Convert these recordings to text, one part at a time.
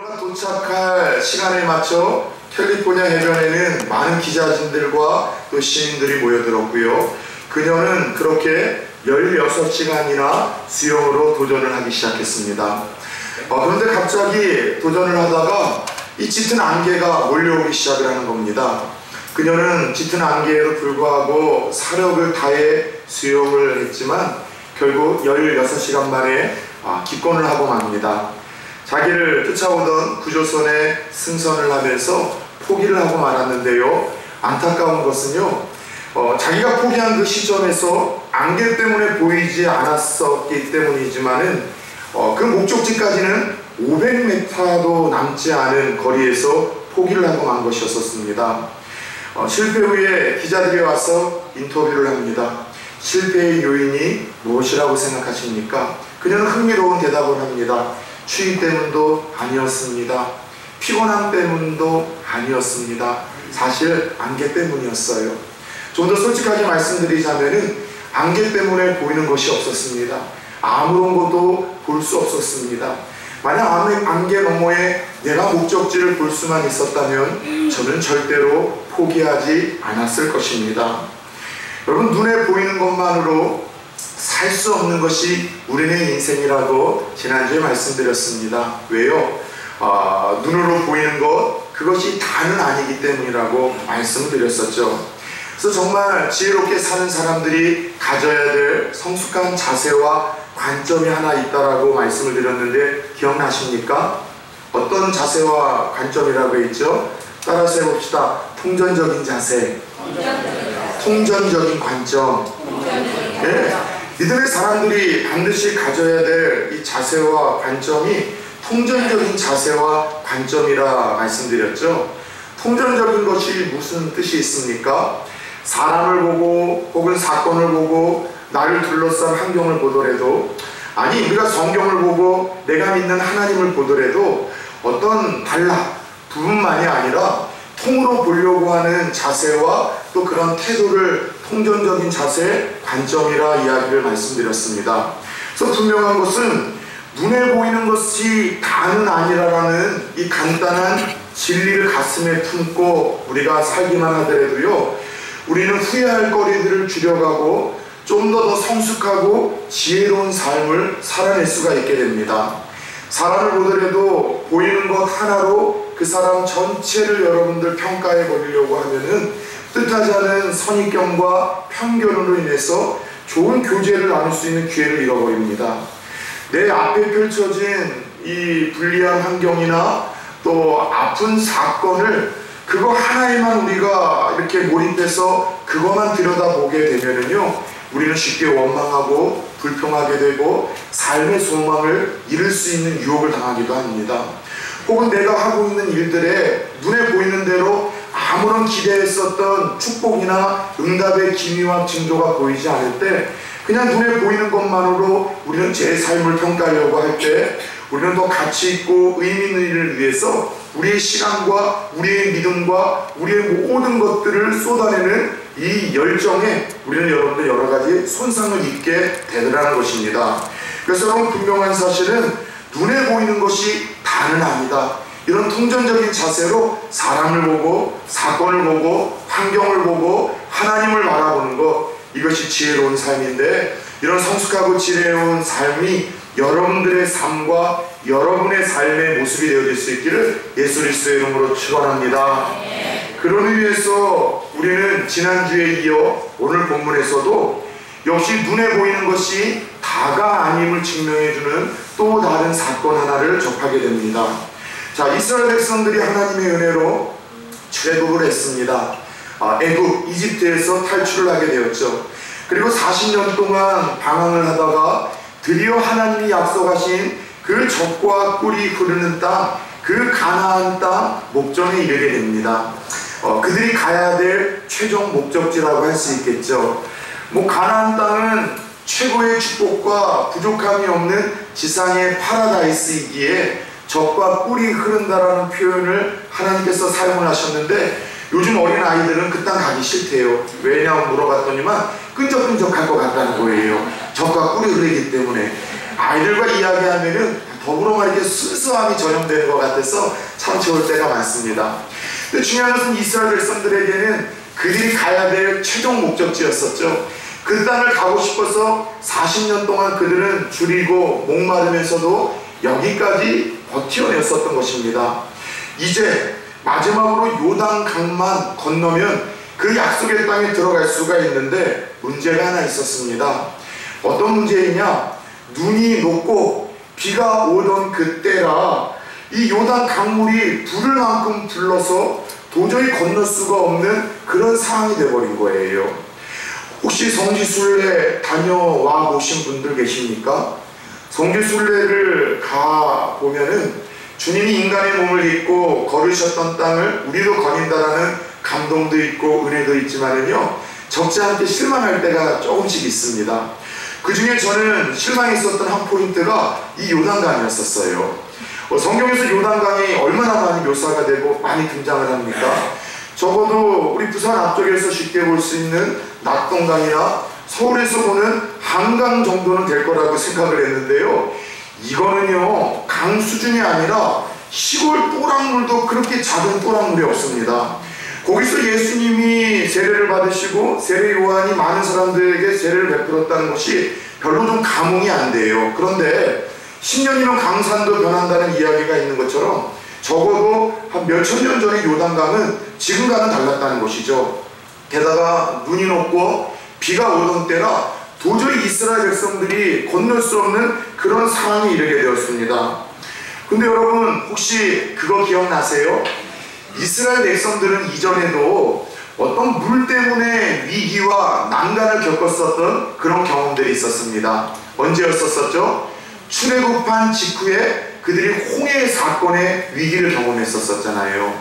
그녀가 도착할 시간에 맞춰 캘리포니아 해변에는 많은 기자진들과 또 시민들이 모여들었고요. 그녀는 그렇게 16시간이나 수영으로 도전을 하기 시작했습니다. 그런데 갑자기 도전을 하다가 이 짙은 안개가 몰려오기 시작을 하는 겁니다. 그녀는 짙은 안개에도 불구하고 사력을 다해 수영을 했지만 결국 16시간 만에 기권을 하고 맙니다. 자기를 쫓아오던 구조선에 승선을 하면서 포기를 하고 말았는데요. 안타까운 것은요, 자기가 포기한 그 시점에서 안개 때문에 보이지 않았었기 때문이지만은 그 목적지까지는 500m도 남지 않은 거리에서 포기를 하고 만 것이었습니다. 실패 후에 기자들이 와서 인터뷰를 합니다. 실패의 요인이 무엇이라고 생각하십니까? 그녀는 흥미로운 대답을 합니다. 추위 때문도 아니었습니다. 피곤함 때문도 아니었습니다. 사실 안개 때문이었어요. 좀 더 솔직하게 말씀드리자면은 안개 때문에 보이는 것이 없었습니다. 아무런 것도 볼 수 없었습니다. 만약 안개 너머에 내가 목적지를 볼 수만 있었다면 저는 절대로 포기하지 않았을 것입니다. 여러분, 눈에 보이는 것만으로 살 수 없는 것이 우리의 인생이라고 지난주에 말씀드렸습니다. 왜요? 눈으로 보이는 것, 그것이 다는 아니기 때문이라고 말씀을 드렸었죠. 그래서 정말 지혜롭게 사는 사람들이 가져야 될 성숙한 자세와 관점이 하나 있다라고 말씀을 드렸는데 기억나십니까? 어떤 자세와 관점이라고 했죠? 따라서 해봅시다. 통전적인 자세, 통전적인 관점. 네. 믿음의 사람들이 반드시 가져야 될 이 자세와 관점이 통전적인 자세와 관점이라 말씀드렸죠. 통전적인 것이 무슨 뜻이 있습니까? 사람을 보고 혹은 사건을 보고 나를 둘러싼 환경을 보더라도, 아니 우리가 성경을 보고 내가 믿는 하나님을 보더라도 어떤 부분만이 아니라 통으로 보려고 하는 자세와 또 그런 태도를 통전적인 자세, 관점이라 이야기를 말씀드렸습니다. 그래서 분명한 것은 눈에 보이는 것이 다는 아니라라는 이 간단한 진리를 가슴에 품고 우리가 살기만 하더라도요, 우리는 후회할 거리들을 줄여가고 좀 더 성숙하고 지혜로운 삶을 살아낼 수가 있게 됩니다. 사람을 보더라도 보이는 것 하나로 그 사람 전체를 여러분들 평가해 보려고 하면은 뜻하지 않은 선입견과 편견으로 인해서 좋은 교제를 나눌 수 있는 기회를 잃어버립니다. 내 앞에 펼쳐진 이 불리한 환경이나 또 아픈 사건을 그거 하나에만 우리가 이렇게 몰입해서 그것만 들여다보게 되면은요, 우리는 쉽게 원망하고 불평하게 되고 삶의 소망을 잃을 수 있는 유혹을 당하기도 합니다. 혹은 내가 하고 있는 일들에 눈에 보이는 대로 아무런 기대했었던 축복이나 응답의 기미와 징조가 보이지 않을 때 그냥 눈에 보이는 것만으로 우리는 제 삶을 평가하려고 할 때 우리는 더 가치 있고 의미 있는 일을 위해서 우리의 시간과 우리의 믿음과 우리의 모든 것들을 쏟아내는 이 열정에 우리는 여러분들 여러 가지 손상을 입게 되더라는 것입니다. 그래서 여러분, 분명한 사실은 눈에 보이는 것이 다는 아니다. 이런 통전적인 자세로 사람을 보고 사건을 보고 환경을 보고 하나님을 바라보는 것, 이것이 지혜로운 삶인데, 이런 성숙하고 지혜로운 삶이 여러분들의 삶과 여러분의 삶의 모습이 되어질 수 있기를 예수 그리스도의 이름으로 축원합니다. 그러기 위해서 우리는 지난주에 이어 오늘 본문에서도 역시 눈에 보이는 것이 다가 아님을 증명해주는 또 다른 사건 하나를 접하게 됩니다. 자, 이스라엘 백성들이 하나님의 은혜로 출애굽을 했습니다. 애굽, 이집트에서 탈출을 하게 되었죠. 그리고 40년 동안 방황을 하다가 드디어 하나님이 약속하신 그 젖과 꿀이 흐르는 땅, 그 가나안 땅 목전에 이르게 됩니다. 그들이 가야 될 최종 목적지라고 할 수 있겠죠. 가나안 땅은 최고의 축복과 부족함이 없는 지상의 파라다이스이기에 젖과 꿀이 흐른다라는 표현을 하나님께서 사용을 하셨는데, 요즘 어린 아이들은 그 땅 가기 싫대요. 왜냐고 물어봤더니만 끈적끈적할 것 같다는 거예요. 젖과 꿀이 흐르기 때문에. 아이들과 이야기하면은 더불어 막 이렇게 이렇게 순수함이 전염되는 것 같아서 참 좋을 때가 많습니다. 근데 중요한 것은 이스라엘 백성들에게는 그들이 가야 될 최종 목적지였었죠. 그 땅을 가고 싶어서 40년 동안 그들은 줄이고 목마르면서도 여기까지 버텨냈었던 것입니다. 이제 마지막으로 요단강만 건너면 그 약속의 땅에 들어갈 수가 있는데 문제가 하나 있었습니다. 어떤 문제이냐? 눈이 녹고 비가 오던 그때라 이 요단 강물이 부를 만큼 불러서 도저히 건널 수가 없는 그런 상황이 되어버린 거예요. 혹시 성지순례 다녀와 보신 분들 계십니까? 성지순례를 가보면은 주님이 인간의 몸을 입고 걸으셨던 땅을 우리도 거닌다라는 감동도 있고 은혜도 있지만은요, 적지 않게 실망할 때가 조금씩 있습니다. 그 중에 저는 실망했었던 한 포인트가 이 요단강이었어요. 성경에서 요단강이 얼마나 많이 묘사가 되고 많이 등장을 합니까? 적어도 우리 부산 앞쪽에서 쉽게 볼 수 있는 낙동강이나 서울에서 보는 한강 정도는 될 거라고 생각을 했는데요, 이거는요 강 수준이 아니라 시골 또랑물도 그렇게 작은 또랑물이 없습니다. 거기서 예수님이 세례를 받으시고 세례 요한이 많은 사람들에게 세례를 베풀었다는 것이 별로 좀 감흥이 안 돼요. 그런데 10년이면 강산도 변한다는 이야기가 있는 것처럼 적어도 한 몇천 년 전의 요단강은 지금과는 달랐다는 것이죠. 게다가 눈이 녹고 비가 오던 때라 도저히 이스라엘 백성들이 건널 수 없는 그런 상황에 이르게 되었습니다. 근데 여러분 혹시 그거 기억나세요? 이스라엘 백성들은 이전에도 어떤 물 때문에 위기와 난간을 겪었었던 그런 경험들이 있었습니다. 언제였었죠? 출애굽한 직후에 그들이 홍해 사건의 위기를 경험했었잖아요.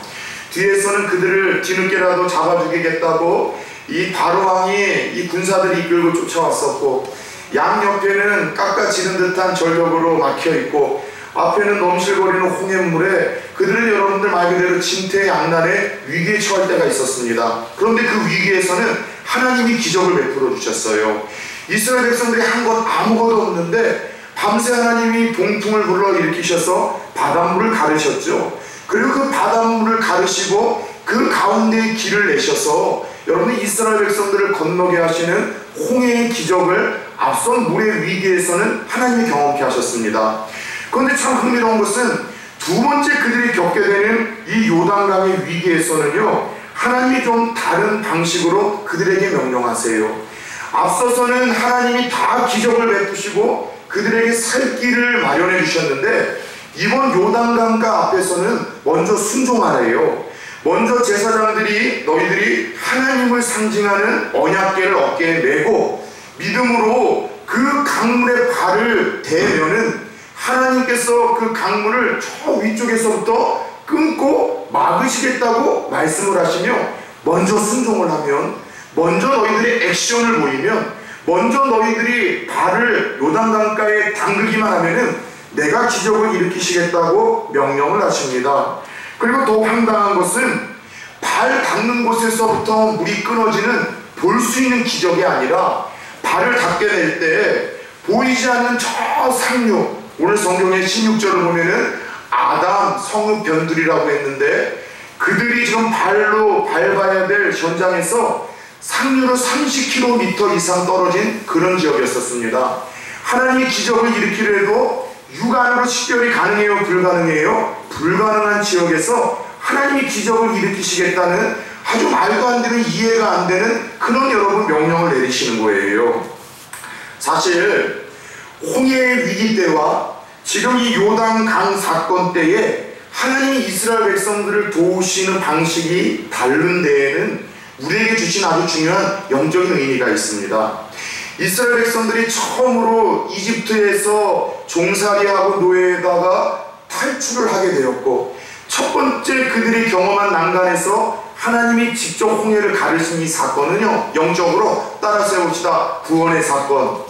뒤에서는 그들을 뒤늦게라도 잡아 죽이겠다고 이 바로왕이 이 군사들이 이끌고 쫓아왔었고, 양옆에는 깎아지는 듯한 절벽으로 막혀있고 앞에는 넘실거리는 홍해물에 그들을 여러분들 말 그대로 진퇴양난의 위기에 처할 때가 있었습니다. 그런데 그 위기에서는 하나님이 기적을 베풀어 주셨어요. 이스라엘 백성들이 한 것 아무것도 없는데 밤새 하나님이 동풍을 불러일으키셔서 바닷물을 가르셨죠. 그리고 그 바닷물을 가르시고 그 가운데에 길을 내셔서 여러분이 이스라엘 백성들을 건너게 하시는 홍해의 기적을 앞선 물의 위기에서는 하나님이 경험케 하셨습니다. 그런데 참 흥미로운 것은 두 번째 그들이 겪게 되는 이 요단강의 위기에서는요, 하나님이 좀 다른 방식으로 그들에게 명령하세요. 앞서서는 하나님이 다 기적을 베푸시고 그들에게 살 길을 마련해 주셨는데 이번 요단강가 앞에서는 먼저 순종하래요. 먼저 제사장들이 너희들이 하나님을 상징하는 언약궤를 어깨에 메고 믿음으로 그 강물에 발을 대면은 하나님께서 그 강물을 저 위쪽에서부터 끊고 막으시겠다고 말씀을 하시며, 먼저 순종을 하면, 먼저 너희들이 액션을 보이면, 먼저 너희들이 발을 요단강가에 담그기만 하면은 내가 기적을 일으키시겠다고 명령을 하십니다. 그리고 더 황당한 것은 발 닿는 곳에서부터 물이 끊어지는 볼 수 있는 기적이 아니라 발을 닿게 될 때 보이지 않는 저 상류, 오늘 성경의 16절을 보면은 아담 성읍 변두리라고 했는데 그들이 지금 발로 밟아야 될 현장에서 상류로 30km 이상 떨어진 그런 지역이었습니다. 하나님이 기적을 일으키려 해도 육안으로 식별이 가능해요? 불가능해요? 불가능한 지역에서 하나님이 기적을 일으키시겠다는 아주 말도 안 되는, 이해가 안 되는 그런 여러분 명령을 내리시는 거예요. 사실 홍해의 위기 때와 지금 이 요단강 사건 때에 하나님이 이스라엘 백성들을 도우시는 방식이 다른 데에는 우리에게 주신 아주 중요한 영적인 의미가 있습니다. 이스라엘 백성들이 처음으로 이집트에서 종살이하고 노예에다가 탈출을 하게 되었고, 첫 번째 그들이 경험한 난간에서 하나님이 직접 홍해를 가르신 이 사건은요, 영적으로 따라서 해봅시다. 구원의 사건.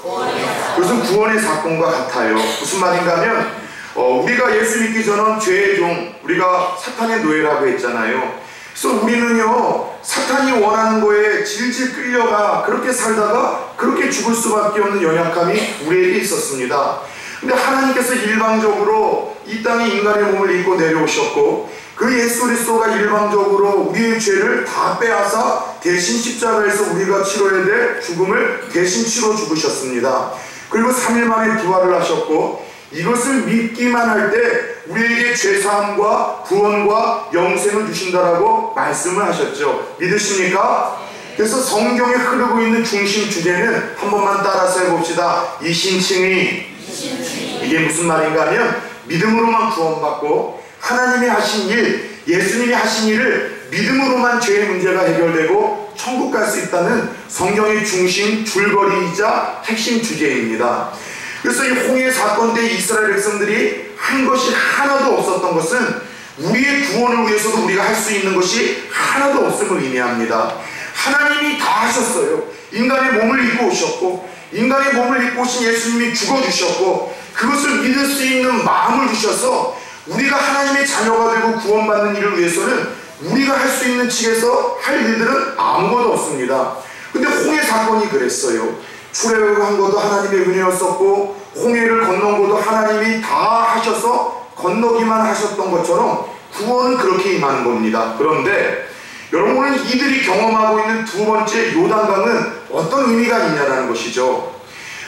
그것은 구원의 사건과 같아요. 무슨 말인가 하면 우리가 예수 믿기 전은 죄의 종, 우리가 사탄의 노예라고 했잖아요. 그래서 우리는요, 사탄이 원하는 거에 질질 끌려가 그렇게 살다가 그렇게 죽을 수밖에 없는 연약함이 우리에게 있었습니다. 근데 하나님께서 일방적으로 이 땅에 인간의 몸을 입고 내려오셨고 그 예수 그리스도가 일방적으로 우리의 죄를 다 빼앗아 대신 십자가에서 우리가 치러야 될 죽음을 대신 치러 죽으셨습니다. 그리고 3일 만에 부활을 하셨고 이것을 믿기만 할 때 우리에게 죄사함과 구원과 영생을 주신다라고 말씀을 하셨죠. 믿으십니까? 그래서 성경에 흐르고 있는 중심 주제는 한 번만 따라서 해봅시다. 이 신칭이 이게 무슨 말인가 하면 믿음으로만 구원받고 하나님이 하신 일, 예수님이 하신 일을 믿음으로만 죄의 문제가 해결되고 천국 갈 수 있다는 성경의 중심 줄거리이자 핵심 주제입니다. 그래서 이 홍해 사건 때 이스라엘 백성들이 한 것이 하나도 없었던 것은 우리의 구원을 위해서도 우리가 할 수 있는 것이 하나도 없음을 의미합니다. 하나님이 다 하셨어요. 인간의 몸을 입고 오셨고 인간의 몸을 입고 오신 예수님이 죽어주셨고 그것을 믿을 수 있는 마음을 주셔서 우리가 하나님의 자녀가 되고 구원받는 일을 위해서는 우리가 할 수 있는 측에서 할 일들은 아무것도 없습니다. 근데 홍해 사건이 그랬어요. 출애굽한 것도 하나님의 은혜였었고 홍해를 건넌 것도 하나님이 다 하셔서 건너기만 하셨던 것처럼 구원은 그렇게 임하는 겁니다. 그런데 여러분은 이들이 경험하고 있는 두 번째 요단강은 어떤 의미가 있냐라는 것이죠.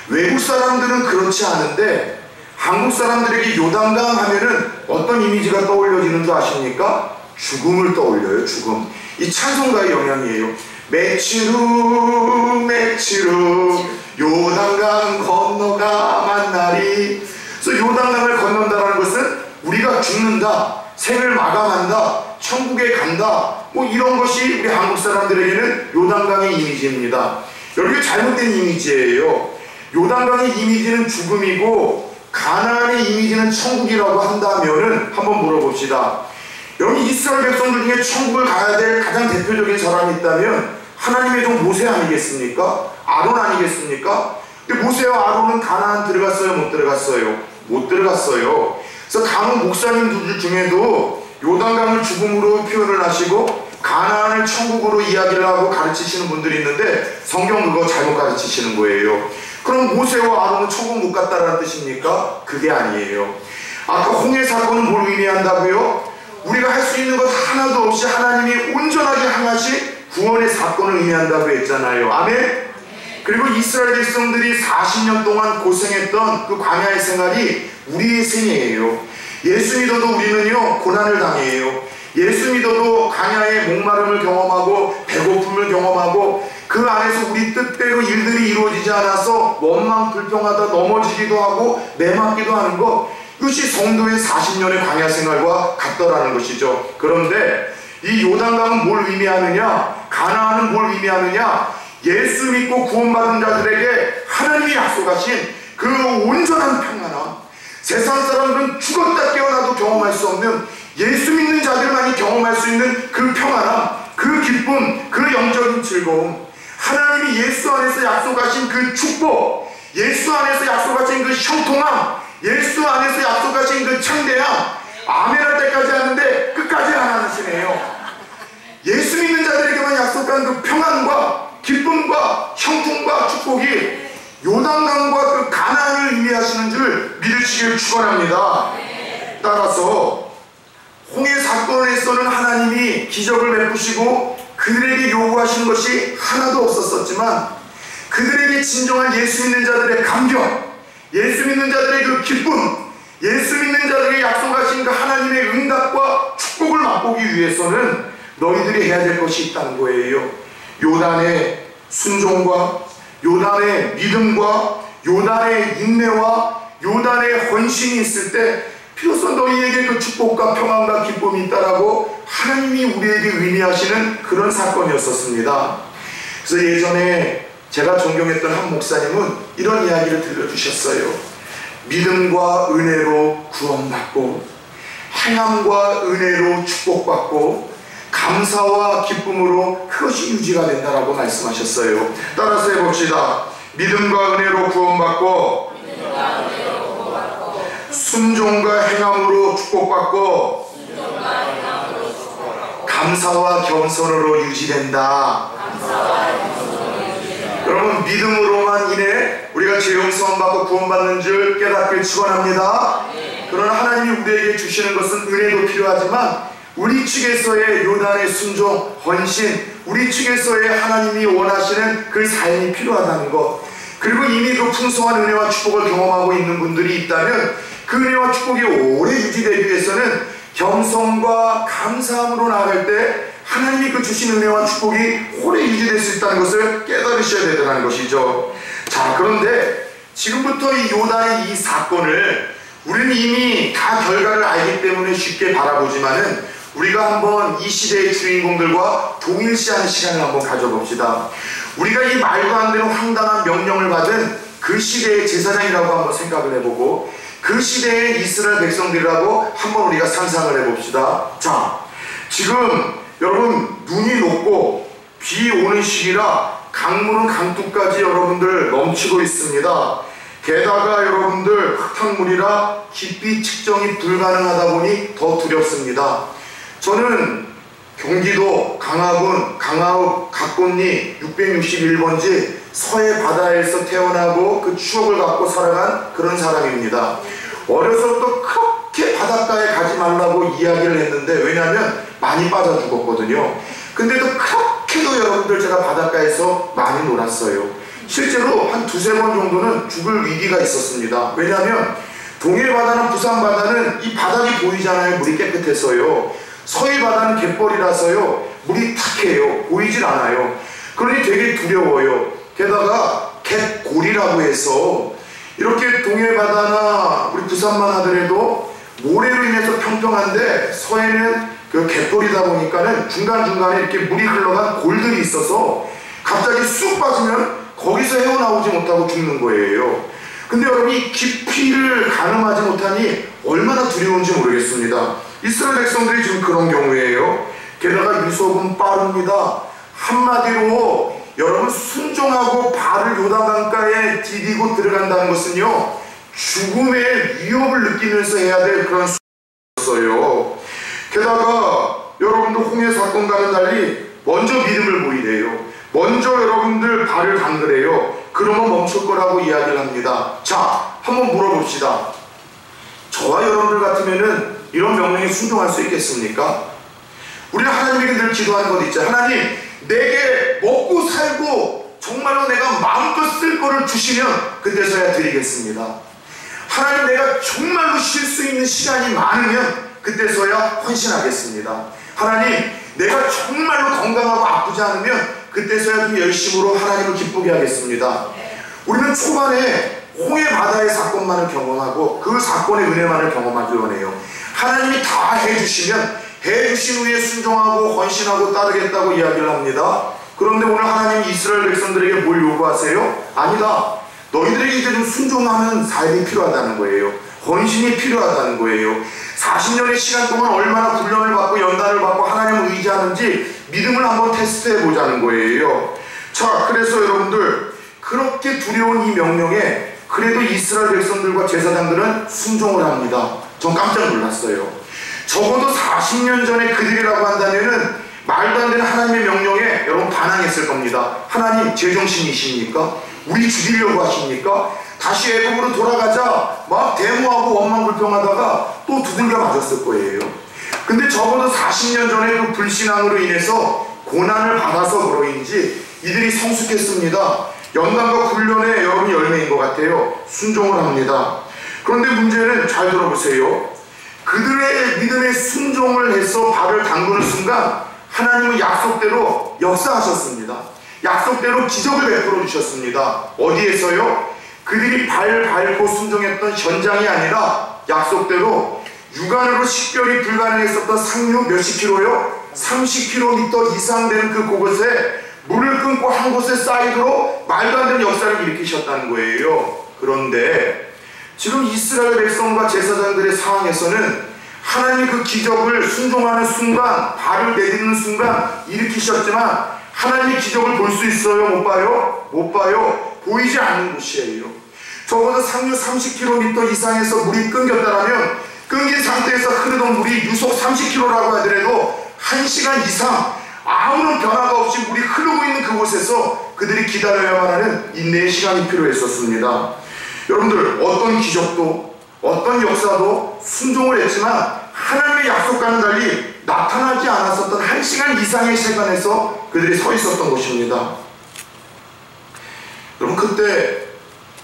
외국 사람들은 그렇지 않은데 한국 사람들에게 요단강 하면은 어떤 이미지가 떠올려지는 줄 아십니까? 죽음을 떠올려요. 죽음. 이 찬송가의 영향이에요. 메치루 메치루 요단강 건너가 만나리. 그래서 요단강을 건넌다는 것은 우리가 죽는다, 생을 마감한다, 천국에 간다, 뭐 이런 것이 우리 한국 사람들에게는 요단강의 이미지입니다. 여러분 잘못된 이미지예요. 요단강의 이미지는 죽음이고 가나안의 이미지는 천국이라고 한다면은 한번 물어봅시다. 여러분 이스라엘 백성들 중에 천국을 가야 될 가장 대표적인 사람이 있다면 하나님의 종 모세 아니겠습니까? 아론 아니겠습니까? 근데 모세와 아론은 가나안 들어갔어요? 못 들어갔어요? 못 들어갔어요. 그래서 강원 목사님들 중에도 요단강을 죽음으로 표현을 하시고 가나안을 천국으로 이야기를 하고 가르치시는 분들이 있는데 성경 그거 잘못 가르치시는 거예요. 그럼 모세와 아론은 천국 못 갔다라는 뜻입니까? 그게 아니에요. 아까 홍해 사건은 뭘 의미한다고요? 우리가 할 수 있는 것 하나도 없이 하나님이 온전하게 행하신 구원의 사건을 의미한다고 했잖아요. 아멘? 그리고 이스라엘 백성들이 40년 동안 고생했던 그 광야의 생활이 우리의 생애예요. 예수 믿어도 우리는요 고난을 당해요. 예수 믿어도 광야의 목마름을 경험하고 배고픔을 경험하고 그 안에서 우리 뜻대로 일들이 이루어지지 않아서 원망 불평하다 넘어지기도 하고 매맞기도 하는 것, 이것이 성도의 40년의 광야 생활과 같더라는 것이죠. 그런데 이 요단강은 뭘 의미하느냐, 가나안은 뭘 의미하느냐, 예수 믿고 구원받은 자들에게 하나님이 약속하신 그 온전한 평안함, 세상 사람들은 죽었다 깨어나도 경험할 수 없는 예수 믿는 자들만이 경험할 수 있는 그 평안함, 그 기쁨, 그 영적인 즐거움, 하나님이 예수 안에서 약속하신 그 축복, 예수 안에서 약속하신 그 형통함, 예수 안에서 약속하신 그 창대함, 아멘 할 때까지 하는데 끝까지 안 하시네요. 예수 믿는 자들에게만 약속한 그 평안과 기쁨과 형통과 축복이 요단강과 그 가나안을 의미하시는 줄 믿으시길 축원합니다. 따라서 홍해 사건에서는 하나님이 기적을 베푸시고 그들에게 요구하시는 것이 하나도 없었지만 그들에게 진정한 예수 믿는 자들의 감격, 예수 믿는 자들의 그 기쁨, 예수 믿는 자들에게 약속하신 그 하나님의 응답과 축복을 맛보기 위해서는 너희들이 해야 될 것이 있다는 거예요. 요단의 순종과 요단의 믿음과 요단의 인내와 요단의 헌신이 있을 때 비로소 너희에게 그 축복과 평안과 기쁨이 있다라고 하나님이 우리에게 의미하시는 그런 사건이었었습니다. 그래서 예전에 제가 존경했던 한 목사님은 이런 이야기를 들려주셨어요. 믿음과 은혜로 구원받고 행함과 은혜로 축복받고 감사와 기쁨으로 그것이 유지가 된다라고 말씀하셨어요. 따라서 해봅시다. 믿음과 은혜로 구원받고 순종과 행함으로 축복받고 감사와 겸손으로 유지된다. 여러분, 믿음으로만 인해 우리가 죄 용서함 받고 구원받는 줄 깨닫길 축원합니다. 그러나 하나님이 우리에게 주시는 것은 은혜도 필요하지만 우리 측에서의 요단의 순종, 헌신, 우리 측에서의 하나님이 원하시는 그 삶이 필요하다는 것, 그리고 이미 그 풍성한 은혜와 축복을 경험하고 있는 분들이 있다면 그 은혜와 축복이 오래 유지되기 위해서는 겸손과 감사함으로 나아갈 때 하나님이 그 주신 은혜와 축복이 오래 유지될 수 있다는 것을 깨달으셔야 된다는 것이죠. 자, 그런데 지금부터 이 요단의 이 사건을 우리는 이미 다 결과를 알기 때문에 쉽게 바라보지만은 우리가 한번 이 시대의 주인공들과 동일시하는 시간을 한번 가져봅시다. 우리가 이 말도 안 되는 황당한 명령을 받은 그 시대의 제사장이라고 한번 생각을 해보고 그 시대의 이스라엘 백성들이라고 한번 우리가 상상을 해봅시다. 자, 지금 여러분 눈이 녹고 비 오는 시기라 강물은 강둑까지 여러분들 넘치고 있습니다. 게다가 여러분들 흙탕물이라 깊이 측정이 불가능하다 보니 더 두렵습니다. 저는 경기도 강화군 강화읍 각곤리 661번지 서해 바다에서 태어나고 그 추억을 갖고 살아간 그런 사람입니다. 어려서부터 그렇게 바닷가에 가지 말라고 이야기를 했는데, 왜냐하면 많이 빠져 죽었거든요. 근데도 그렇게도 여러분들 제가 바닷가에서 많이 놀았어요. 실제로 한 두세 번 정도는 죽을 위기가 있었습니다. 왜냐하면 동해 바다나 부산 바다는 이 바닥이 보이잖아요. 물이 깨끗해서요. 서해 바다는 갯벌이라서요. 물이 탁해요. 보이질 않아요. 그러니 되게 두려워요. 게다가 갯골이라고 해서 이렇게 동해 바다나 우리 부산만 하더라도 모래로 인해서 평평한데 서해는 그 갯벌이다 보니까는 중간중간에 이렇게 물이 흘러간 골들이 있어서 갑자기 쑥 빠지면 거기서 헤어나오지 못하고 죽는 거예요. 근데 여러분, 이 깊이를 가늠하지 못하니 얼마나 두려운지 모르겠습니다. 이스라엘 백성들이 지금 그런 경우에요. 게다가 유속은 빠릅니다. 한마디로 여러분, 순종하고 발을 요단강가에 디디고 들어간다는 것은요, 죽음의 위협을 느끼면서 해야 될 그런 수였어요. 게다가 여러분들 홍해 사건과는 달리 먼저 믿음을 보이래요. 먼저 여러분들 발을 담그래요. 그러면 멈출 거라고 이야기를 합니다. 자, 한번 물어봅시다. 저와 여러분들 같으면은 이런 명령에 순종할 수 있겠습니까? 우리는 하나님에게 늘 기도하는 것 있죠. 하나님, 내게 먹고 살고 정말로 내가 마음껏 쓸 거를 주시면 그때서야 드리겠습니다. 하나님, 내가 정말로 쉴 수 있는 시간이 많으면 그때서야 헌신하겠습니다. 하나님, 내가 정말로 건강하고 아프지 않으면 그때서야 좀 열심으로 하나님을 기쁘게 하겠습니다. 우리는 초반에 홍해 바다의 사건만을 경험하고 그 사건의 은혜만을 경험하기 원해요. 하나님이 다 해주시면 해주신 후에 순종하고 헌신하고 따르겠다고 이야기를 합니다. 그런데 오늘 하나님이 이스라엘 백성들에게 뭘 요구하세요? 아니다. 너희들에게 이제 좀 순종하는 삶이 필요하다는 거예요. 헌신이 필요하다는 거예요. 40년의 시간 동안 얼마나 훈련을 받고 연단을 받고 하나님을 의지하는지 믿음을 한번 테스트해 보자는 거예요. 자, 그래서 여러분들, 그렇게 두려운 이 명령에 그래도 이스라엘 백성들과 제사장들은 순종을 합니다. 전 깜짝 놀랐어요. 적어도 40년 전에 그들이라고 한다면은 말도 안 되는 하나님의 명령에 여러분 반항했을 겁니다. 하나님, 제정신이십니까? 우리 죽이려고 하십니까? 다시 애굽으로 돌아가자 막 데모하고 원망불평하다가 또 두들겨 맞았을 거예요. 근데 적어도 40년 전에 그 불신앙으로 인해서 고난을 받아서 그러인지 이들이 성숙했습니다. 연단과 훈련의 여러분 열매인 것 같아요. 순종을 합니다. 그런데 문제는 잘 들어보세요. 그들의 믿음에 순종을 해서 발을 담그는 순간 하나님은 약속대로 역사하셨습니다. 약속대로 기적을 베풀어 주셨습니다. 어디에서요? 그들이 발 밟고 순종했던 현장이 아니라 약속대로 육안으로 식별이 불가능했었던 상류 몇십 킬로요? 30km 이상 되는 그 곳에 물을 끊고 한 곳에 사이드로 말도 안 되는 역사를 일으키셨다는 거예요. 그런데 지금 이스라엘 백성과 제사장들의 상황에서는 하나님이 그 기적을 순종하는 순간, 발을 내딛는 순간 일으키셨지만 하나님이 기적을 볼 수 있어요? 못 봐요? 못 봐요. 보이지 않는 곳이에요. 적어도 상류 30km 이상에서 물이 끊겼다면 끊긴 상태에서 흐르던 물이 유속 30km라고 하더라도 1시간 이상 아무런 변화가 없이 물이 흐르고 있는 그곳에서 그들이 기다려야만 하는 인내의 시간이 필요했었습니다. 여러분들, 어떤 기적도 어떤 역사도 순종을 했지만 하나님의 약속과는 달리 나타나지 않았었던 1시간 이상의 시간에서 그들이 서 있었던 것입니다. 여러분, 그때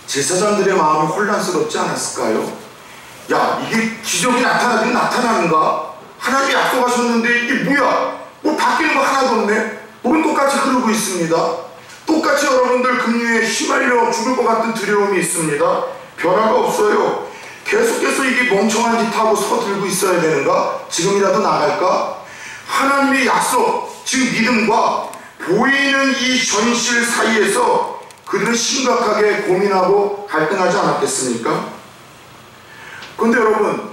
제사장들의 마음이 혼란스럽지 않았을까요? 야, 이게 기적이 나타나긴 나타나는가? 하나님이 약속하셨는데 이게 뭐야? 뭐 바뀌는 거 하나도 없네? 물은 똑같이 흐르고 있습니다. 똑같이 여러분들 금류에 휘말려 죽을 것 같은 두려움이 있습니다. 변화가 없어요. 계속해서 이게 멍청한 짓 하고 서들고 있어야 되는가? 지금이라도 나갈까? 하나님의 약속, 즉 믿음과 보이는 이 현실 사이에서 그들은 심각하게 고민하고 갈등하지 않았겠습니까? 그런데 여러분,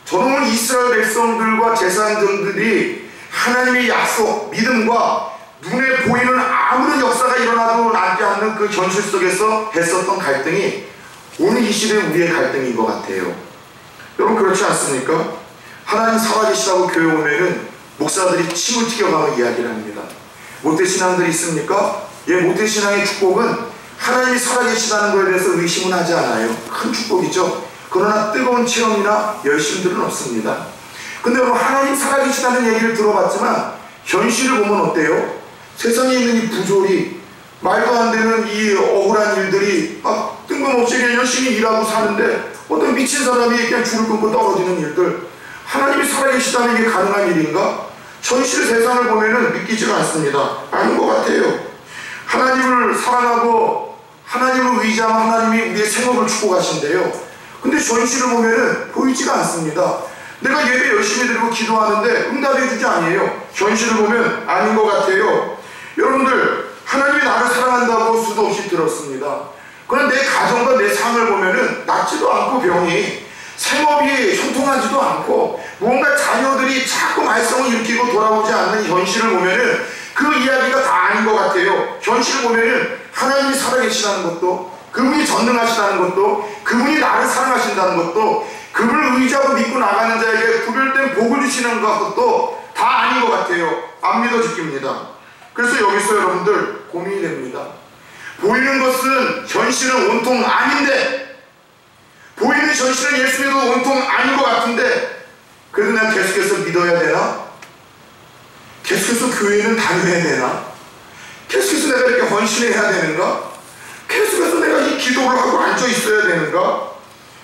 저는 오늘 이스라엘 백성들과 제사장들이 하나님의 약속, 믿음과 눈에 보이는 아무런 역사가 일어나도 나지 않는 그 현실 속에서 했었던 갈등이 오늘 이 시대 우리의 갈등인 것 같아요. 여러분, 그렇지 않습니까? 하나님 살아계시다고 교회 오면은 목사들이 침을 튀겨가며 이야기를 합니다. 모태신앙들이 있습니까? 예, 모태신앙의 축복은 하나님이 살아계시다는 것에 대해서 의심은 하지 않아요. 큰 축복이죠. 그러나 뜨거운 체험이나 열심들은 없습니다. 근데 여러분, 하나님 살아계시다는 얘기를 들어봤지만 현실을 보면 어때요? 세상에 있는 이 부조리, 말도 안 되는 이 억울한 일들이 막 뜬금없이 그냥 열심히 일하고 사는데 어떤 미친 사람이 그냥 줄을 끊고 떨어지는 일들, 하나님이 살아계시다는 게 가능한 일인가? 현실 세상을 보면은 믿기지가 않습니다. 아닌 것 같아요. 하나님을 사랑하고 하나님을 의지하면 하나님이 우리의 생업을 축복하신대요. 근데 현실을 보면은 보이지가 않습니다. 내가 예배 열심히 드리고 기도하는데 응답해 주지 아니에요. 현실을 보면 아닌 것 같아요. 여러분들, 하나님이 나를 사랑한다고 수도 없이 들었습니다. 그런데 내 가정과 내 삶을 보면은 낫지도 않고 병이, 생업이 형통하지도 않고 뭔가 자녀들이 자꾸 말썽을 일으키고 돌아오지 않는 현실을 보면은 그 이야기가 다 아닌 것 같아요. 현실을 보면은 하나님이 살아계시다는 것도, 그분이 전능하시다는 것도, 그분이 나를 사랑하신다는 것도, 그분을 의지하고 믿고 나가는 자에게 구별된 복을 주시는 것도 다 아닌 것 같아요. 안 믿어지깁니다. 그래서 여기서 여러분들 고민이 됩니다. 보이는 것은 현실은 온통 아닌데, 보이는 현실은 예수 믿어도 온통 아닌 것 같은데, 그래도 내가 계속해서 믿어야 되나? 계속해서 교회는 다녀야 되나? 계속해서 내가 이렇게 헌신해야 되는가? 계속해서 내가 이 기도를 하고 앉아 있어야 되는가?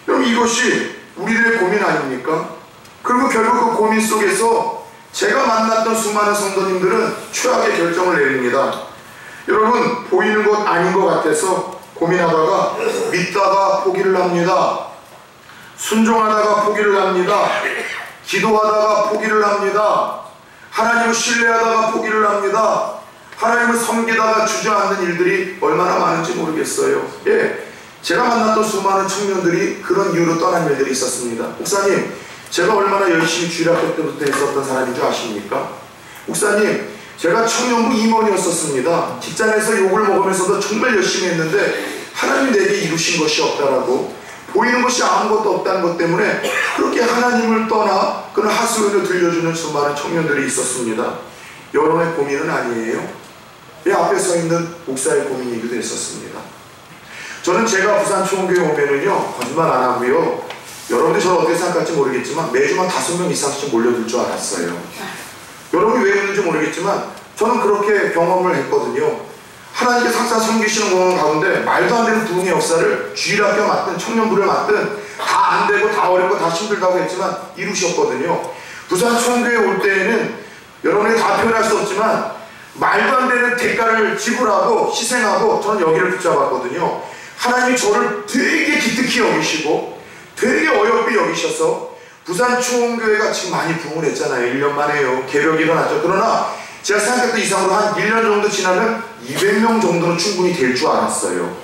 여러분, 이것이 우리들의 고민 아닙니까? 그리고 결국 그 고민 속에서 제가 만났던 수많은 성도님들은 최악의 결정을 내립니다. 여러분, 보이는 것 아닌 것 같아서 고민하다가 믿다가 포기를 합니다. 순종하다가 포기를 합니다. 기도하다가 포기를 합니다. 하나님을 신뢰하다가 포기를 합니다. 하나님을 섬기다가 주저앉는 일들이 얼마나 많은지 모르겠어요. 예, 제가 만났던 수많은 청년들이 그런 이유로 떠난 일들이 있었습니다. 목사님, 제가 얼마나 열심히 주일학교 때부터 했었던 사람인 줄 아십니까? 목사님, 제가 청년부 임원이었었습니다. 직장에서 욕을 먹으면서도 정말 열심히 했는데 하나님이 내게 이루신 것이 없다라고, 보이는 것이 아무것도 없다는 것 때문에 그렇게 하나님을 떠나 그런 하소연을 들려주는 수많은 청년들이 있었습니다. 여러분의 고민은 아니에요? 내 앞에 서 있는 목사의 고민이기도 했었습니다. 저는 제가 부산 초원교회 오면은요, 거짓말 안 하고요, 여러분들이 저를 어떻게 생각할지 모르겠지만 매주만 5명 이상씩 몰려들 줄 알았어요. 여러분이 왜 그런지 모르겠지만 저는 그렇게 경험을 했거든요. 하나님께서 항상 섬기시는 공원 가운데 말도 안 되는 부흥의 역사를 주일학교 맡든 청년부를 맡든 다 안 되고 다 어렵고 다 힘들다고 했지만 이루셨거든요. 부산 초원교회 올 때에는 여러분이 다 표현할 수 없지만 말도 안 되는 대가를 지불하고 희생하고 저는 여기를 붙잡았거든요. 하나님이 저를 되게 기특히 여기시고 되게 어여삐 여기셔서 부산 초원교회가 지금 많이 부흥을 했잖아요. 1년 만에요. 개벽이 일어났죠. 그러나 제가 생각했던 이상으로 한 1년 정도 지나면 200명 정도는 충분히 될 줄 알았어요.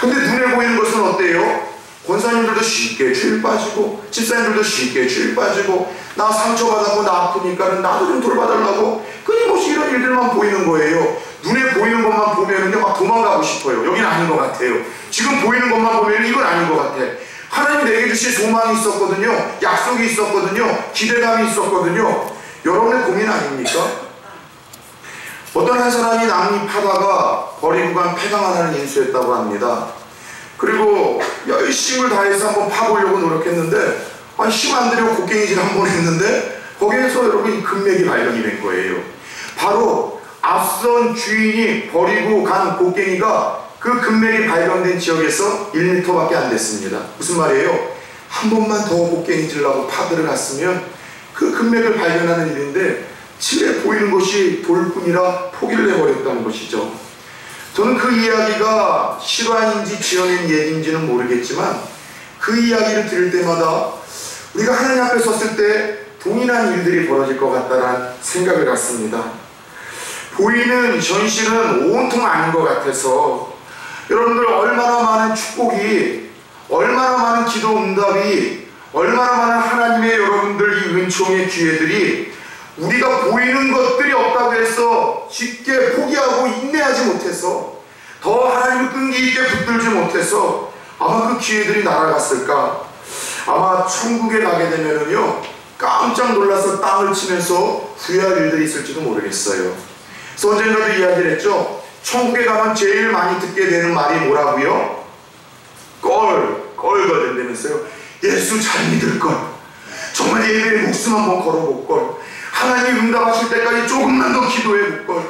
근데 눈에 보이는 것은 어때요? 권사님들도 쉽게 주일 빠지고 집사님들도 쉽게 주일 빠지고, 나 상처받았고 나 아프니까는 나도 좀 돌봐달라고 끊임없이 이런 일들만 보이는 거예요. 눈에 보이는 것만 보면은요, 막 도망가고 싶어요. 여긴 아닌 것 같아요. 지금 보이는 것만 보면 이건 아닌 것 같아. 하나님이 내게 주신 소망이 있었거든요. 약속이 있었거든요. 기대감이 있었거든요. 여러분의 고민 아닙니까? 어떤 한 사람이 나뭇잎하다가 버리고 간 폐강 하나를 인수했다고 합니다. 그리고 열심을 다해서 한번 파보려고 노력했는데 힘 안 들여 곡괭이질 한번 했는데 거기에서 여러분 이 금맥이 발견이 된 거예요. 바로 앞선 주인이 버리고 간 곡괭이가 그 금맥이 발견된 지역에서 1m밖에 안 됐습니다. 무슨 말이에요? 한 번만 더 곡괭이질라고 파들어갔으면 그 금맥을 발견하는 일인데 집에 보이는 것이 돌뿐이라 포기를 해버렸다는 것이죠. 저는 그 이야기가 실화인지 지어낸 얘기인지는 모르겠지만 그 이야기를 들을 때마다 우리가 하나님 앞에 섰을 때 동일한 일들이 벌어질 것 같다는 생각을 갖습니다. 보이는 현실은 온통 아닌 것 같아서 여러분들 얼마나 많은 축복이, 얼마나 많은 기도 응답이, 얼마나 많은 하나님의 여러분들 이 은총의 기회들이 우리가 보이는 것들이 없다고 해서 쉽게 포기하고 인내하지 못해서 더 하나님을 끈기 있게 붙들지 못해서 아마 그 기회들이 날아갔을까? 아마 천국에 가게 되면은요 깜짝 놀라서 땅을 치면서 후회할 일들이 있을지도 모르겠어요. 그래서 언젠가도 이야기를 했죠. 천국에 가면 제일 많이 듣게 되는 말이 뭐라고요? 껄거든다면서요. 예수 잘 믿을걸, 정말 예배에 목숨 한번 걸어볼걸, 하나님 응답하실 때까지 조금만 더 기도해볼걸,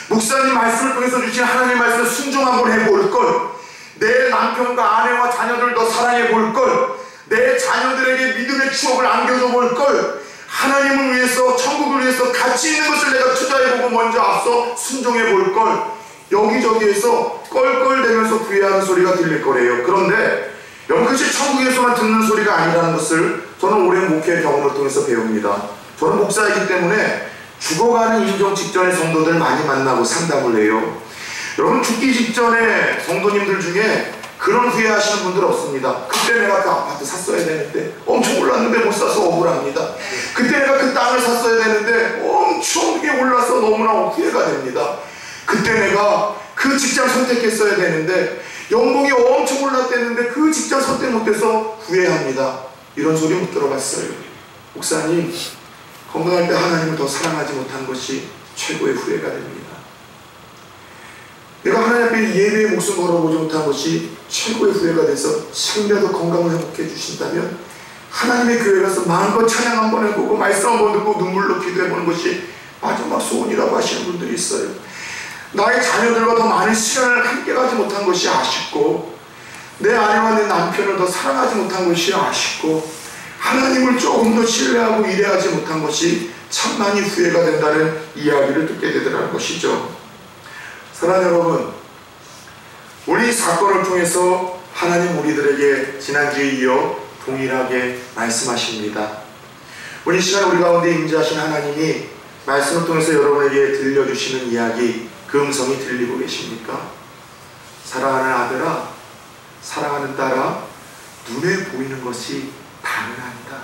목사님 말씀을 통해서 주신 하나님 말씀을 순종 한번 해볼걸, 내 남편과 아내와 자녀들 더 사랑해볼걸, 내 자녀들에게 믿음의 추억을 안겨줘 볼걸, 하나님을 위해서, 천국을 위해서 가치 있는 것을 내가 투자해보고 먼저 앞서 순종해볼걸, 여기저기에서 껄껄대면서 후회하는 소리가 들릴 거래요. 그런데 여러분, 그것이 천국에서만 듣는 소리가 아니라는 것을 저는 오랜 목회의 경험을 통해서 배웁니다. 저는 목사이기 때문에 죽어가는 임종 직전의 성도들 많이 만나고 상담을 해요. 여러분, 죽기 직전에 성도님들 중에 그런 후회하시는 분들 없습니다. 그때 내가 그 아파트 샀어야 되는데 엄청 올랐는데 못 사서 억울합니다. 그때 내가 그 땅을 샀어야 되는데 엄청 올라서 너무나 후회가 됩니다. 그때 내가 그 직장 선택했어야 되는데 연봉이 엄청 올랐댔는데 그 직장 선택 못해서 후회합니다. 이런 소리 못 들어봤어요. 목사님, 건강할 때 하나님을 더 사랑하지 못한 것이 최고의 후회가 됩니다. 내가 하나님 앞에 예배에 목숨 걸어보지 못한 것이 최고의 후회가 돼서 지금이라도 건강을 회복해 주신다면 하나님의 교회 가서 마음껏 찬양 한번 해보고 말씀 한번 듣고 눈물로 기도해보는 것이 마지막 소원이라고 하시는 분들이 있어요. 나의 자녀들과 더 많은 시간을 함께 가지 못한 것이 아쉽고, 내 아내와 내 남편을 더 사랑하지 못한 것이 아쉽고, 하나님을 조금 더 신뢰하고 일해하지 못한 것이 참 많이 후회가 된다는 이야기를 듣게 되더라는 것이죠. 사랑하는 여러분, 우리 사건을 통해서 하나님 우리들에게 지난주에 이어 동일하게 말씀하십니다. 오늘 시간 우리 가운데 임재하신 하나님이 말씀을 통해서 여러분에게 들려주시는 이야기, 그 음성이 들리고 계십니까? 사랑하는 아들아, 사랑하는 딸아, 눈에 보이는 것이 다는 아니다.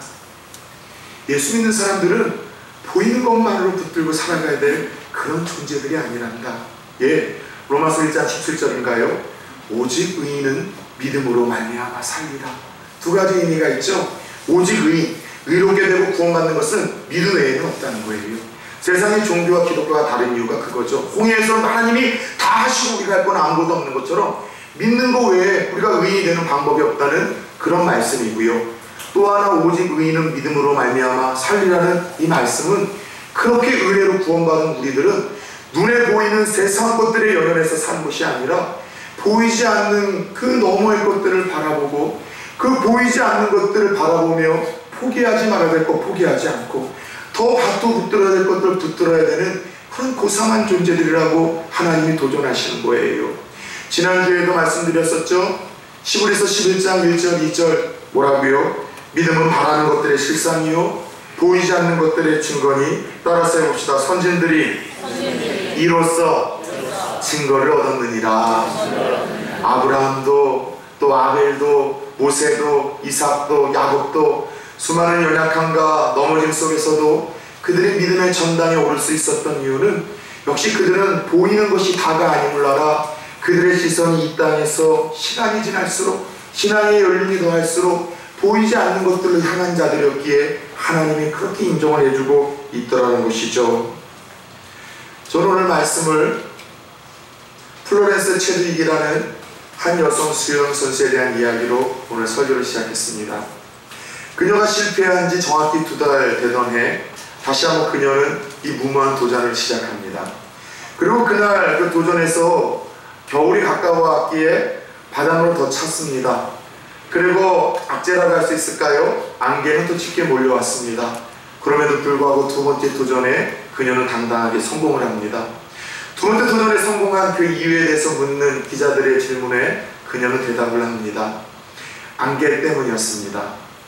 예수 믿는 사람들은 보이는 것만으로 붙들고 살아가야 될 그런 존재들이 아니란다. 예, 로마서 1장 17절인가요? 오직 의인은 믿음으로 말미암아 살리라. 두 가지 의미가 있죠. 오직 의인, 의롭게 되고 구원받는 것은 믿음 외에는 없다는 거예요. 세상의 종교와 기독교가 다른 이유가 그거죠. 홍해에서 하나님이 다 하시고 우리가 할 건 아무것도 없는 것처럼 믿는 것 외에 우리가 의인이 되는 방법이 없다는 그런 말씀이고요. 또 하나, 오직 의인은 믿음으로 말미암아 살리라는 이 말씀은 그렇게 은혜로 구원받은 우리들은 눈에 보이는 세상 것들에 연연해서 사는 것이 아니라 보이지 않는 그 너머의 것들을 바라보고, 그 보이지 않는 것들을 바라보며 포기하지 말아야 될 것 포기하지 않고 더 바로 붙들어야 될 것들을 붙들어야 되는 그런 고상한 존재들이라고 하나님이 도전하시는 거예요. 지난주에도 말씀드렸었죠. 시브리서 11장 1절 2절 뭐라고요? 믿음은 바라는 것들의 실상이요 보이지 않는 것들의 증거니. 따라서 해봅시다. 선진들이 이로써 증거를 얻었느니라. 아브라함도, 또 아벨도, 모세도, 이삭도, 야곱도 수많은 연약함과 넘어짐 속에서도 그들의 믿음의 전당에 오를 수 있었던 이유는 역시 그들은 보이는 것이 다가 아니물라라 그들의 시선이 이 땅에서 시간이 지날수록, 신앙의 연륜이 더할수록 보이지 않는 것들을 향한 자들이었기에 하나님이 그렇게 인정을 해주고 있더라는 것이죠. 저는 오늘 말씀을 플로렌스 체드윅이라는 한 여성 수영 선수에 대한 이야기로 오늘 설교를 시작했습니다. 그녀가 실패한 지 정확히 2달 되던 해 다시 한번 그녀는 이 무모한 도전을 시작합니다. 그리고 그날 그 도전에서 겨울이 가까워왔기에 바닷물을 더 찼습니다. 그리고 악재라고 할 수 있을까요? 안개는 또 짙게 몰려왔습니다. 그럼에도 불구하고 두 번째 도전에 그녀는 당당하게 성공을 합니다. 두 번째 도전에 성공한 그 이유에 대해서 묻는 기자들의 질문에 그녀는 대답을 합니다. 안개 때문이었습니다.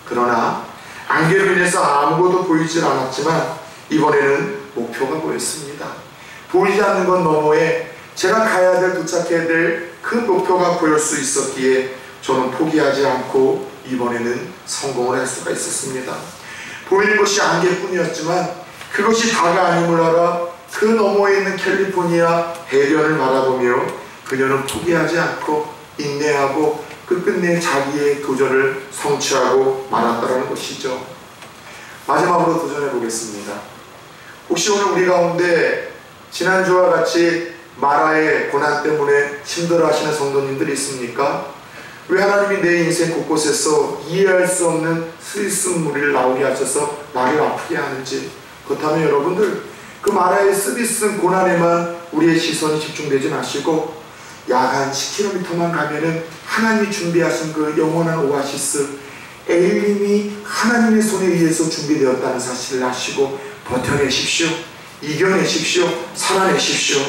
그러나 안개로 인해서 아무것도 보이질 않았지만 이번에는 목표가 보였습니다. 보이지 않는 것 너머에 제가 가야 될, 도착해야 될 그 목표가 보일 수 있었기에 저는 포기하지 않고 이번에는 성공을 할 수가 있었습니다. 보이는 것이 안개뿐이었지만 그것이 다가 아님을 알아 그 너머에 있는 캘리포니아 해변을 바라보며 그녀는 포기하지 않고 인내하고 끝끝내 자기의 도전을 성취하고 말았다는 것이죠. 마지막으로 도전해 보겠습니다. 혹시 오늘 우리 가운데 지난주와 같이 마라의 고난 때문에 힘들어하시는 성도님들이 있습니까? 왜 하나님이 내 인생 곳곳에서 이해할 수 없는 스비스물을 나오게 하셔서 나를 아프게 하는지. 그렇다면 여러분들 그 마라의 스비스 고난에만 우리의 시선이 집중되지 마시고 약 한 10km만 가면은 하나님이 준비하신 그 영원한 오아시스 엘림이 하나님의 손에 의해서 준비되었다는 사실을 아시고 버텨내십시오. 이겨내십시오. 살아내십시오.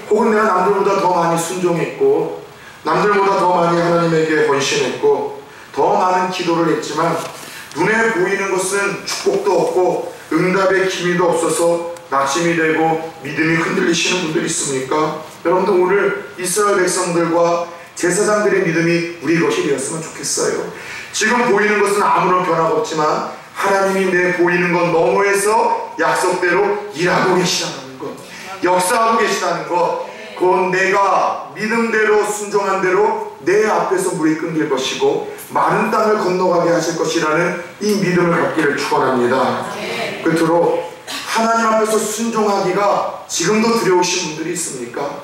혹은 내가 남들보다 더 많이 순종했고 남들보다 더 많이 하나님에게 헌신했고 더 많은 기도를 했지만 눈에 보이는 것은 축복도 없고 응답의 기미도 없어서 낙심이 되고 믿음이 흔들리시는 분들이 있습니까? 여러분들 오늘 이스라엘 백성들과 제사장들의 믿음이 우리 것이 되었으면 좋겠어요. 지금 보이는 것은 아무런 변화가 없지만 하나님이 내 보이는 것 너머에서 약속대로 일하고 계시다는 것, 역사하고 계시다는 것, 그건 내가 믿음대로 순종한 대로 내 앞에서 물이 끊길 것이고 마른 땅을 건너가게 하실 것이라는 이 믿음을 갖기를 축원합니다. 끝으로 하나님 앞에서 순종하기가 지금도 두려우신 분들이 있습니까?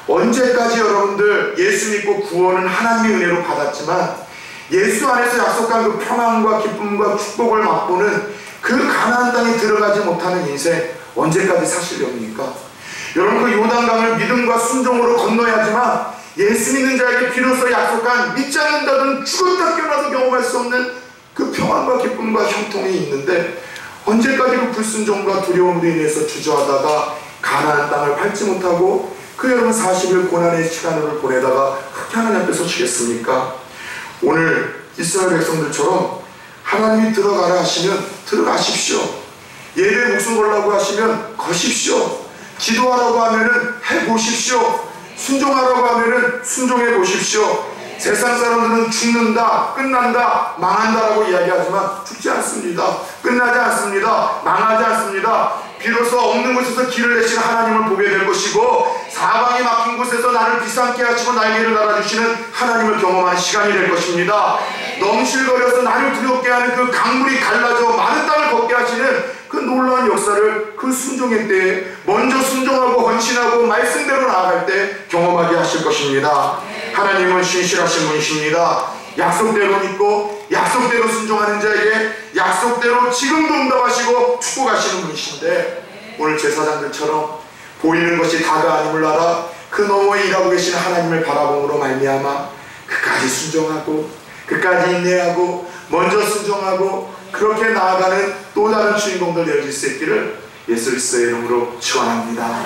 언제까지 여러분들 예수 믿고 구원은 하나님의 은혜로 받았지만 예수 안에서 약속한 그 평안과 기쁨과 축복을 맛보는 그 가나안 땅에 들어가지 못하는 인생 언제까지 사시렵니까? 여러분 그 요단강을 믿음과 순종으로 건너야지만 예수 믿는 자에게 비로소 약속한 믿지 않는다든 죽었다 깨어나도 경험할 수 없는 그 평안과 기쁨과 형통이 있는데 언제까지 그 불순종과 두려움으로 인해서 주저하다가 가나안 땅을 밟지 못하고 그 여러분 40일 고난의 시간을 보내다가 그렇게 하나님 앞에 서시겠습니까? 오늘 이스라엘 백성들처럼 하나님이 들어가라 하시면 들어가십시오. 예배에 목숨 걸라고 하시면 거십시오. 기도하라고 하면은 해보십시오. 순종하라고 하면은 순종해 보십시오. 세상 사람들은 죽는다, 끝난다, 망한다라고 이야기하지만 죽지 않습니다. 끝나지 않습니다. 망하지 않습니다. 비로소 없는 곳에서 길을 내시는 하나님을 보게 될 것이고 사방이 막힌 곳에서 나를 비상케 하시고 날개를 달아주시는 하나님을 경험하는 시간이 될 것입니다. 넘실거려서 나를 두렵게 하는 그 강물이 갈라져 많은 땅을 걷게 하시는 그 놀라운 역사를 그 순종의 때에 먼저 순종하고 헌신하고 말씀대로 나아갈 때 경험하게 하실 것입니다. 하나님은 신실하신 분이십니다. 약속대로 믿고 약속대로 순종하는 자에게 약속대로 지금도 응답하시고 축복하시는 분이신데 오늘 제사장들처럼 보이는 것이 다가 아님을 알아 그 너머에 일하고 계시는 하나님을 바라봄으로 말미암아 끝까지 순종하고 끝까지 인내하고 먼저 순종하고 그렇게 나아가는 또 다른 주인공들 되어질 수 있기를 예수 그리스도의 이름으로 축원합니다.